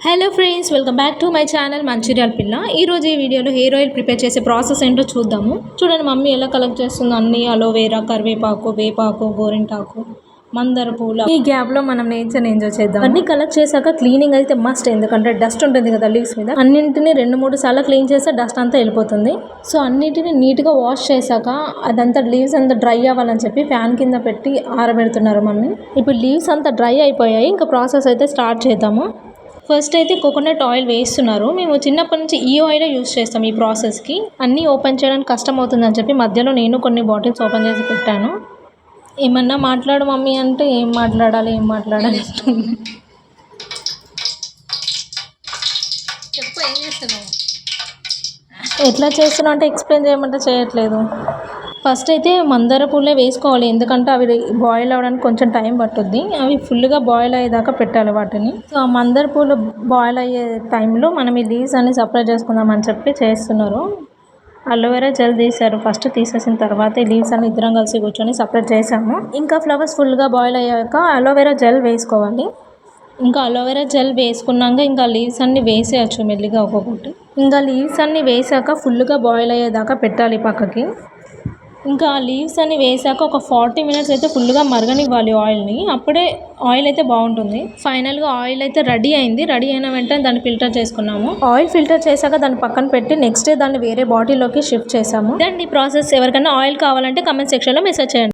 Hello friends, welcome back to my channel Mancherial పిల్ల. ఈరోజు ఈ వీడియోలో హెయిర్ ఆయిల్ ప్రిపేర్ చేసే ప్రాసెస్ ఏంటో చూద్దాము. చూడండి మమ్మీ ఎలా కలెక్ట్ చేస్తుందో అన్ని అలోవేరా, కరివేపాకు, వేపాకు, గోరింటాకు, మందార పూలు. ఈ గ్యాప్లో మనం నేచర్ని ఎంజాయ్ చేద్దాం. అన్ని కలెక్ట్ చేశాక క్లీనింగ్ అయితే మస్ట్, ఎందుకంటే డస్ట్ ఉంటుంది కదా లీవ్స్ మీద. అన్నింటినీ 2-3 సార్లు క్లీన్ చేస్తే డస్ట్ అంతా వెళ్ళిపోతుంది. సో అన్నిటిని నీట్గా వాష్ చేశాక అదంతా లీవ్స్ అంతా డ్రై అవ్వాలని చెప్పి ఫ్యాన్ కింద పెట్టి ఆరబెడుతున్నారు మమ్మీ. ఇప్పుడు లీవ్స్ అంతా డ్రై అయిపోయాయి. ఇంకా ప్రాసెస్ అయితే స్టార్ట్ చేద్దాము. ఫస్ట్ అయితే కోకోనట్ ఆయిల్ వేస్తున్నారు. మేము చిన్నప్పటి నుంచి ఈ ఆయిలే యూస్ చేస్తాం ఈ ప్రాసెస్కి. అన్నీ ఓపెన్ చేయడానికి కష్టం అవుతుందని చెప్పి మధ్యలో నేను కొన్ని బాటిల్స్ ఓపెన్ చేసి పెట్టాను. ఏమన్నా మాట్లాడు మమ్మీ అంటే ఏం మాట్లాడాలి చెప్పు, ఏం చేస్తున్నావు? ఎట్లా చేస్తున్నావు అంటే ఎక్స్ప్లెయిన్ చేయమంటే చేయట్లేదు. ఫస్ట్ అయితే మందార పూలే వేసుకోవాలి, ఎందుకంటే అవి బాయిల్ అవ్వడానికి కొంచెం టైం పట్టుద్ది. అవి ఫుల్గా బాయిల్ అయ్యేదాకా పెట్టాలి వాటిని. సో ఆ మందార పూలు బాయిల్ అయ్యే టైంలో మనం ఈ లీవ్స్ అన్ని సపరేట్ చేసుకుందామని చెప్పి చేస్తున్నారు. అలోవెరా జెల్ తీశారు. ఫస్ట్ తీసేసిన తర్వాత ఈ లీవ్స్ అన్ని ఇద్దరం కలిసి కూర్చొని సపరేట్ చేసాము. ఇంకా ఫ్లవర్స్ ఫుల్గా బాయిల్ అయ్యాక అలోవెరా జెల్ వేసుకోవాలి. ఇంకా అలోవెరా జెల్ వేసుకున్నాక ఇంకా లీవ్స్ అన్ని వేసేయచ్చు మెల్లిగా ఒక్కొక్కటి. ఇంకా లీవ్స్ అన్ని వేసాక ఫుల్గా బాయిల్ అయ్యేదాకా పెట్టాలి పక్కకి. ఇంకా లీవ్స్ అన్ని వేసాక ఒక 40 మినిట్స్ అయితే ఫుల్గా మరగనివ్వాలి ఆయిల్ని. అప్పుడే ఆయిల్ అయితే బాగుంటుంది. ఫైనల్గా ఆయిల్ అయితే రెడీ అయింది. రెడీ అయిన వెంటనే దాన్ని ఫిల్టర్ చేసుకున్నాము. ఆయిల్ ఫిల్టర్ చేశాక దాన్ని పక్కన పెట్టి నెక్స్ట్ డే దాన్ని వేరే బాటిల్లోకి షిఫ్ట్ చేసాము. ఇదండి ప్రాసెస్. ఎవరికైనా ఆయిల్ కావాలంటే కమెంట్ సెక్షన్లో మెసేజ్ చేయండి.